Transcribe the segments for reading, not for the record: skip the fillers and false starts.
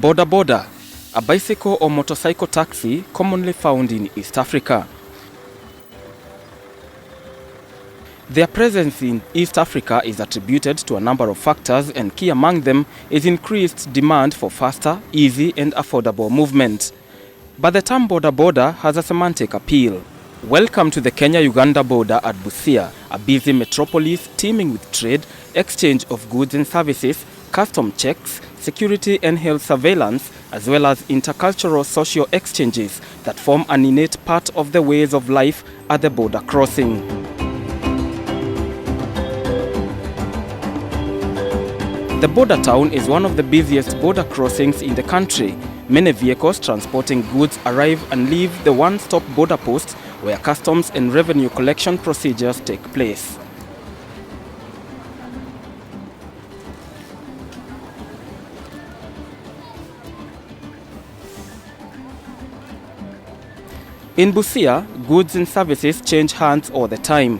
Boda boda, a bicycle or motorcycle taxi commonly found in East Africa. Their presence in East Africa is attributed to a number of factors, and key among them is increased demand for faster, easy and affordable movement. But the term boda boda has a semantic appeal. Welcome to the Kenya-Uganda border at Busia, a busy metropolis teeming with trade, exchange of goods and services, custom checks, security and health surveillance, as well as intercultural social exchanges that form an innate part of the ways of life at the border crossing. The border town is one of the busiest border crossings in the country. Many vehicles transporting goods arrive and leave the one-stop border post where customs and revenue collection procedures take place. In Busia, goods and services change hands all the time,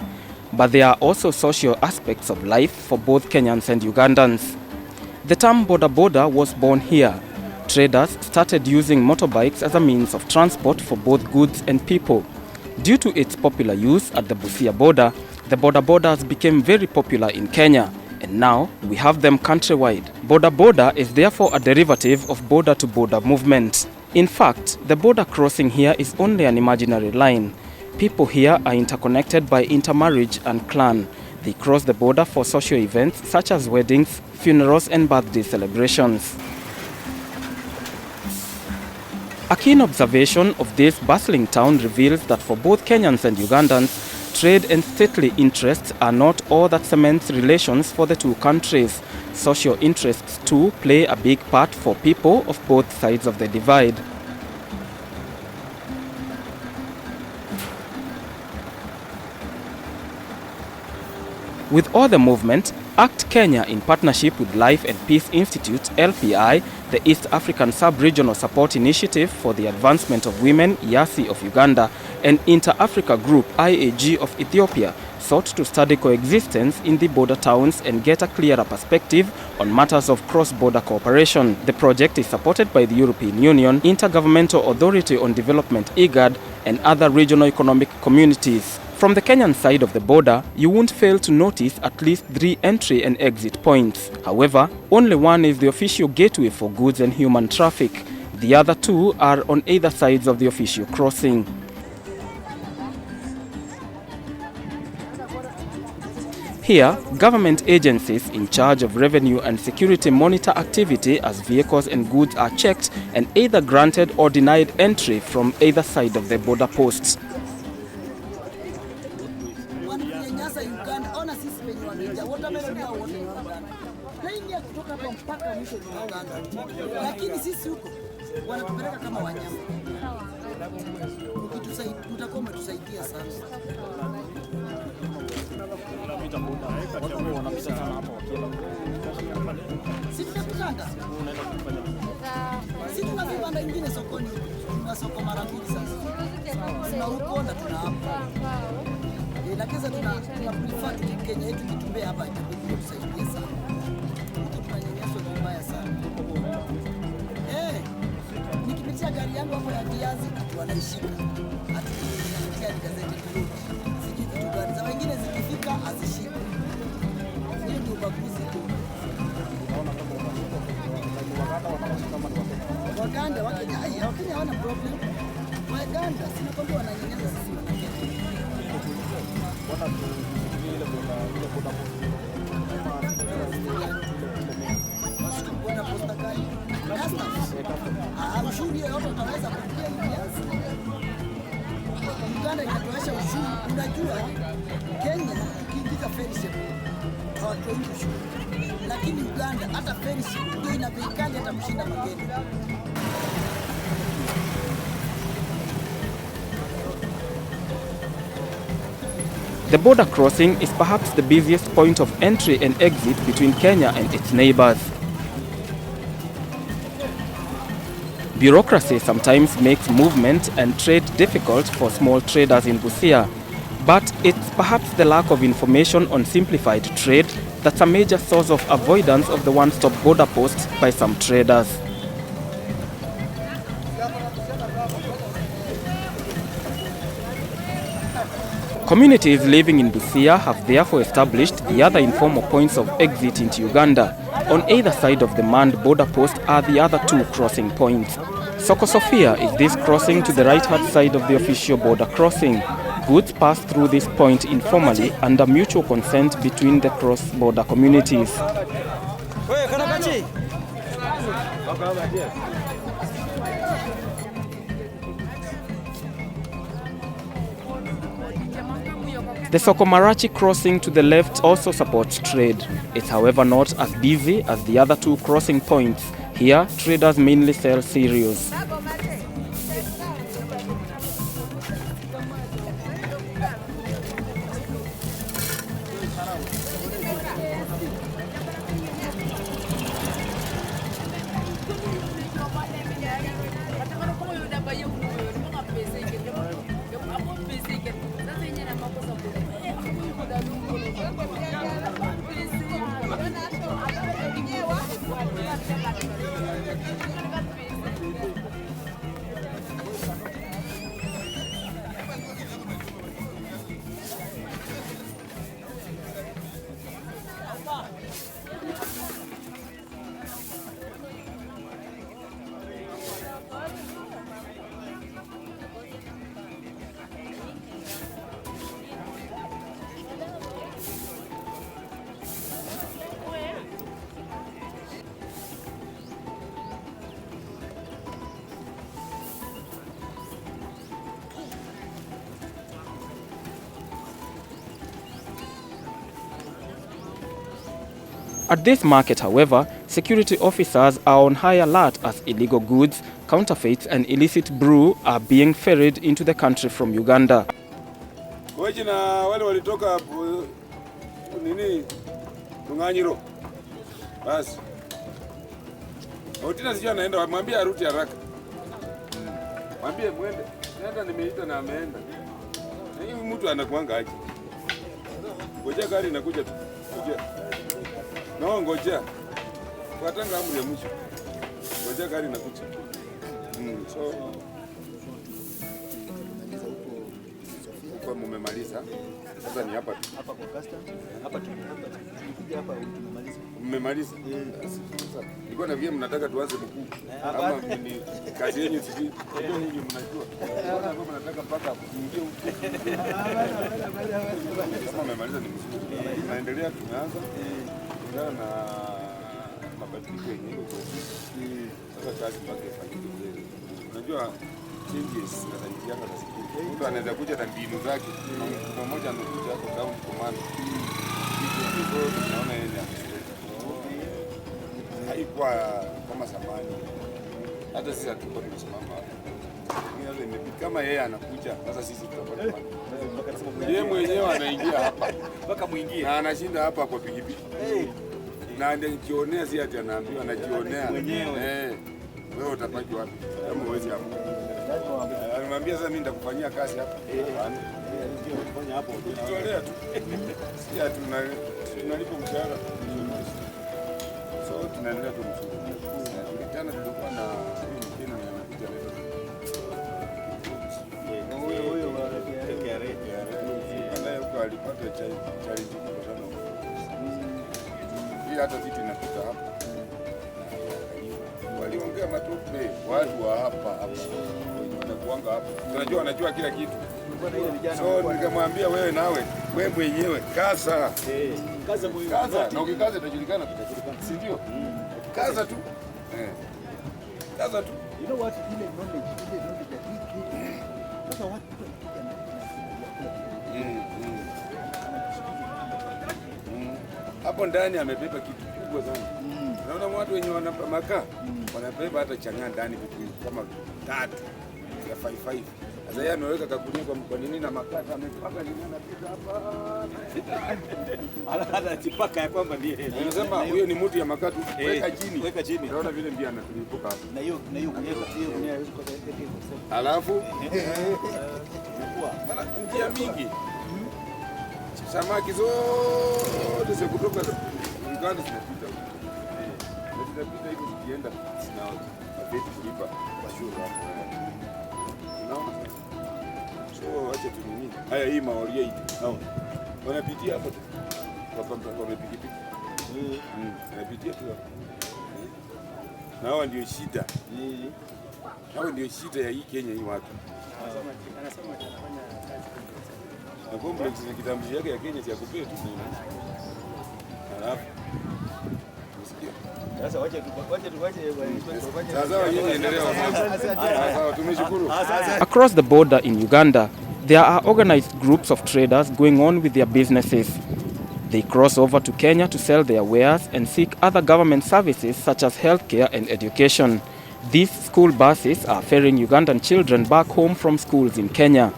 but there are also social aspects of life for both Kenyans and Ugandans. The term boda boda was born here. Traders started using motorbikes as a means of transport for both goods and people. Due to its popular use at the Busia border, the boda bodas became very popular in Kenya, and now we have them countrywide. Boda boda is therefore a derivative of border-to-border movement. In fact, the border crossing here is only an imaginary line. People here are interconnected by intermarriage and clan. They cross the border for social events such as weddings, funerals and birthday celebrations. A keen observation of this bustling town reveals that for both Kenyans and Ugandans, trade and stately interests are not all that cements relations for the two countries. Social interests too play a big part for people of both sides of the divide. With all the movement, ACT Kenya, in partnership with Life and Peace Institute (LPI), the East African Sub-Regional Support Initiative for the Advancement of Women (YASI) of Uganda, and Inter-Africa Group (IAG) of Ethiopia, sought to study coexistence in the border towns and get a clearer perspective on matters of cross-border cooperation. The project is supported by the European Union, Intergovernmental Authority on Development (IGAD), and other regional economic communities. From the Kenyan side of the border, you won't fail to notice at least 3 entry and exit points. However, only one is the official gateway for goods and human traffic. The other 2 are on either sides of the official crossing. Here, government agencies in charge of revenue and security monitor activity as vehicles and goods are checked and either granted or denied entry from either side of the border posts. The border crossing is perhaps the busiest point of entry and exit between Kenya and its neighbors. Bureaucracy sometimes makes movement and trade difficult for small traders in Busia, but it's perhaps the lack of information on simplified trade that's a major source of avoidance of the one-stop border posts by some traders. Communities living in Busia have therefore established the other informal points of exit into Uganda. On either side of the manned border post are the other two crossing points. Soko Sofia is this crossing to the right-hand side of the official border crossing. Goods pass through this point informally under mutual consent between the cross-border communities. The Sokomarachi crossing to the left also supports trade. It's however not as busy as the other two crossing points. Here, traders mainly sell cereals. At this market, however, security officers are on high alert as illegal goods, counterfeits and illicit brew are being ferried into the country from Uganda. Wajina wale walitoka nini Tunganyiro. Basi. Otina sijui anaenda, mwambie arudi haraka. Mwambie mwende. Nenda nimeita na ameenda. Na hivi mtu anakuanga aje. Ngoja gari inakuja tu. Ngoja. No, ngoja. Fuatanga amri ya mwisho. Ngoja gari inakuja. So kwa mmemaliza. Sasa ni hapa tu. Hapa kwa custom. Hapa tukija hapa tumemaliza. Mmemaliza? Sasa nilikuwa na vile mnataka tuanze mkuu. Ama ni kazi yenu sisi. Ndio nyinyi mnajua. Kama mnataka mpaka kuingia huko. Kama mmemaliza ni mzuri. Tunaendelea tunaanza. Kulingana na mabadiliko yenyewe kwa ofisi. Sasa kazi mpaka ifanyike. Unajua changes zinazojanga na siku. Mtu anaweza kuja na mbinu zake. Mmoja amekuja hapo down command. Hizo tunaona yeye haikuwa kama zamani. Hata sisi hatuko tumesimama hapo. Kama yeye anakuja, sasa sisi tutapata. Yeye mwenyewe anaingia hapa. Mpaka muingie. Na anashinda hapa kwa pikipiki. Na nikionea si ati anaambiwa, anajionea mwenyewe. Wewe utapaki wapi? Kama uwezi hapo. Alimwambia sasa mimi nitakufanyia kazi hapa. Ndio kufanya hapo. Tutolea tu. Si ati tunalipa mshahara. So tunaendelea tu mzuri. Jana tulikuwa na mwingine anakuja leo. Huyo wa anaye huko alipata challenge kubwa sana. Hii hata vitu inapita hapa. Waliongea matope watu wa hapa wanakuanga hapa. Tunajua wanajua kila kitu. So nikamwambia wewe nawe wewe mwenyewe kaza. Kaza na ukikaza itajulikana kutajulikana. Si ndio? Kaza tu. Kaza tu. You know what? Ile knowledge ya hii. Sasa watu hapo ndani amebeba kitu kubwa sana. Unaona watu wenye wanapa makaa wanabeba hata chang'aa ndani kama 3 ya 55. Sasa yeye ameweka kakunia kwa nini na makaa amepaka nini anapita hapa. anatipaka ya kwamba ndiye. Anasema huyo ni mtu ya makaa tu. Weka chini. Weka chini. Unaona vile ndio anatulipuka hapa. Na hiyo alafu njia mingi. Samaki zote za kutoka Uganda zinapita. Zinapita hivi zikienda zinao. Abeti kulipa bashuru hapo. Unaona? So Oh, acha tu nini. Haya hii maoria hii. Naona. Wanapitia hapo tu. Kwa pikipiki. Wanapitia tu hapo. Na hawa ndio shida. Hawa ndio shida ya hii Kenya hii watu. Anasema atafanya kazi. Na complex ni kitambulisho yake ya Kenya cha kupea tu nini. Alafu sasa wacha across the border in Uganda, there are organized groups of traders going on with their businesses. They cross over to Kenya to sell their wares and seek other government services such as healthcare and education. These school buses are ferrying Ugandan children back home from schools in Kenya.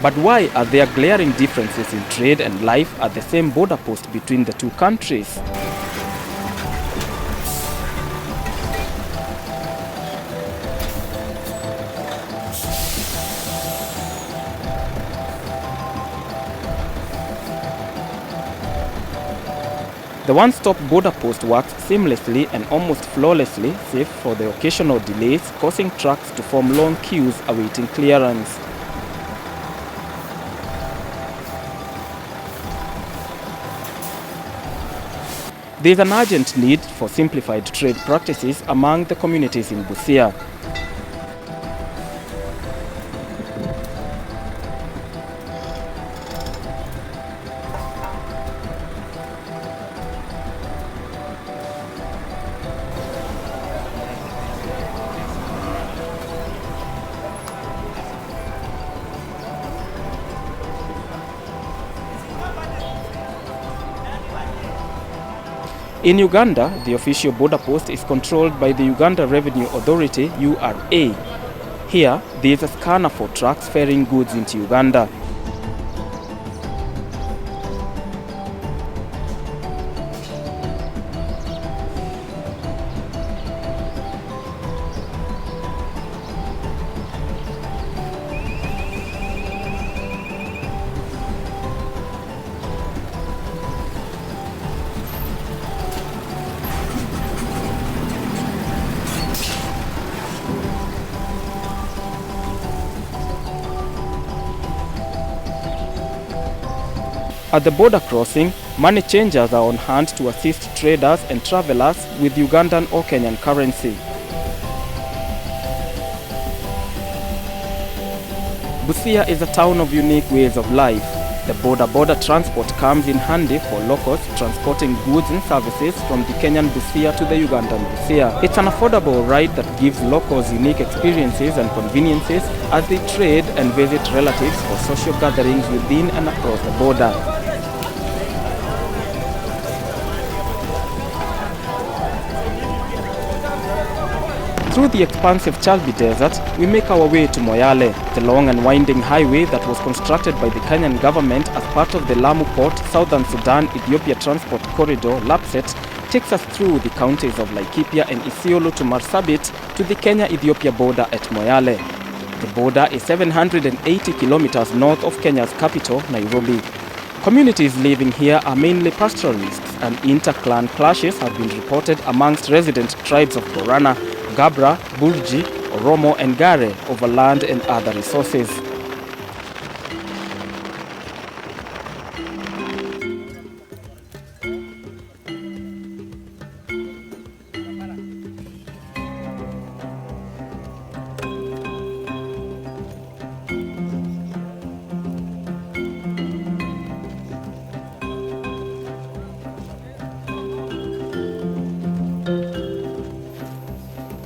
But why are there glaring differences in trade and life at the same border post between the two countries? The one-stop border post works seamlessly and almost flawlessly, save for the occasional delays, causing trucks to form long queues awaiting clearance. There is an urgent need for simplified trade practices among the communities in Busia. In Uganda, the official border post is controlled by the Uganda Revenue Authority, URA. Here, there is a scanner for trucks ferrying goods into Uganda. At the border crossing, money changers are on hand to assist traders and travelers with Ugandan or Kenyan currency. Busia is a town of unique ways of life. The border transport comes in handy for locals transporting goods and services from the Kenyan Busia to the Ugandan Busia. It's an affordable ride that gives locals unique experiences and conveniences as they trade and visit relatives for social gatherings within and across the border. Through the expansive Chalbi Desert, we make our way to Moyale, the long and winding highway that was constructed by the Kenyan government as part of the Lamu Port Southern Sudan-Ethiopia Transport Corridor (LAPSET) takes us through the counties of Laikipia and Isiolo to Marsabit to the Kenya-Ethiopia border at Moyale. The border is 780 kilometers north of Kenya's capital, Nairobi. Communities living here are mainly pastoralists, and inter-clan clashes have been reported amongst resident tribes of Borana, Gabra, Burji, Oromo and Gare over land and other resources.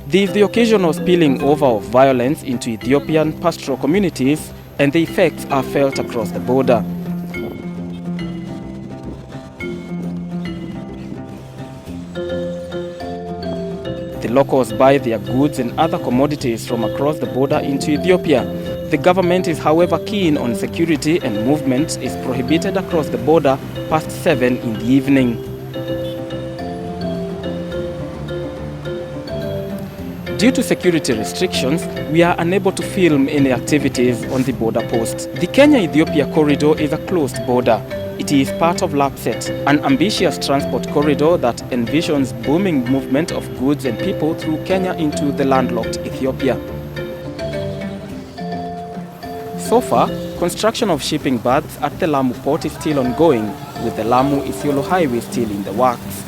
There is the occasional spilling over of violence into Ethiopian pastoral communities, and the effects are felt across the border. The locals buy their goods and other commodities from across the border into Ethiopia. The government is, however, keen on security, and movement is prohibited across the border past 7 in the evening. Due to security restrictions, we are unable to film any activities on the border post. The Kenya-Ethiopia corridor is a closed border. It is part of LAPSET, an ambitious transport corridor that envisions booming movement of goods and people through Kenya into the landlocked Ethiopia. So far, construction of shipping berths at the Lamu port is still ongoing, with the Lamu-Isiolo highway still in the works.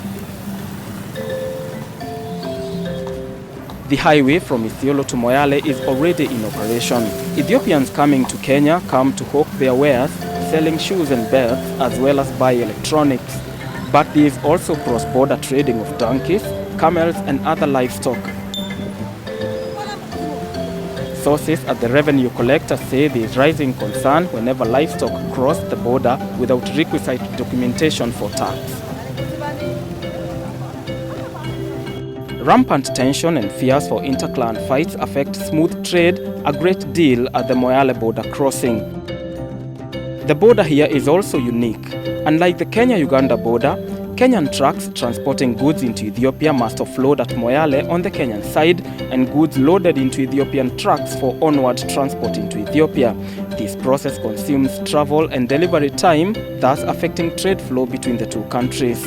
The highway from Isiolo to Moyale is already in operation. Ethiopians coming to Kenya come to hawk their wares, selling shoes and belts as well as buy electronics. But there is also cross-border trading of donkeys, camels and other livestock. Sources at the revenue collector say there is rising concern whenever livestock cross the border without requisite documentation for tax. Rampant tension and fears for inter-clan fights affect smooth trade a great deal at the Moyale border crossing. The border here is also unique. Unlike the Kenya-Uganda border, Kenyan trucks transporting goods into Ethiopia must offload at Moyale on the Kenyan side and goods loaded into Ethiopian trucks for onward transport into Ethiopia. This process consumes travel and delivery time, thus affecting trade flow between the two countries.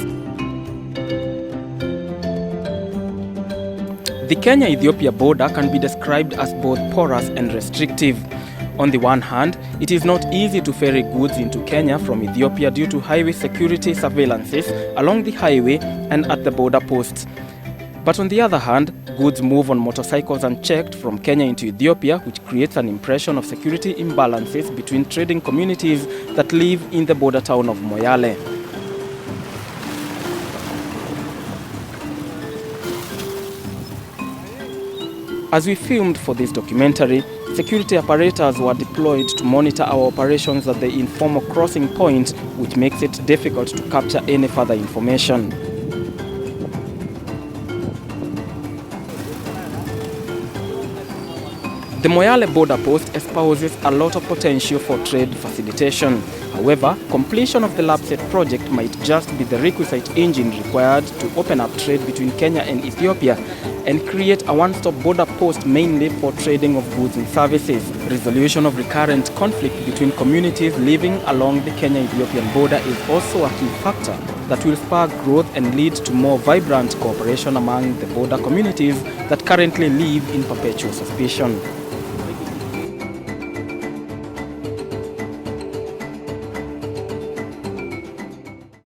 The Kenya-Ethiopia border can be described as both porous and restrictive. On the one hand, it is not easy to ferry goods into Kenya from Ethiopia due to highway security surveillances along the highway and at the border posts. But on the other hand, goods move on motorcycles unchecked from Kenya into Ethiopia, which creates an impression of security imbalances between trading communities that live in the border town of Moyale. As we filmed for this documentary, security apparatus were deployed to monitor our operations at the informal crossing point, which makes it difficult to capture any further information. The Moyale border post espouses a lot of potential for trade facilitation. However, completion of the LAPSET project might just be the requisite engine required to open up trade between Kenya and Ethiopia and create a one-stop border post mainly for trading of goods and services. Resolution of recurrent conflict between communities living along the Kenya-Ethiopian border is also a key factor that will spur growth and lead to more vibrant cooperation among the border communities that currently live in perpetual suspicion.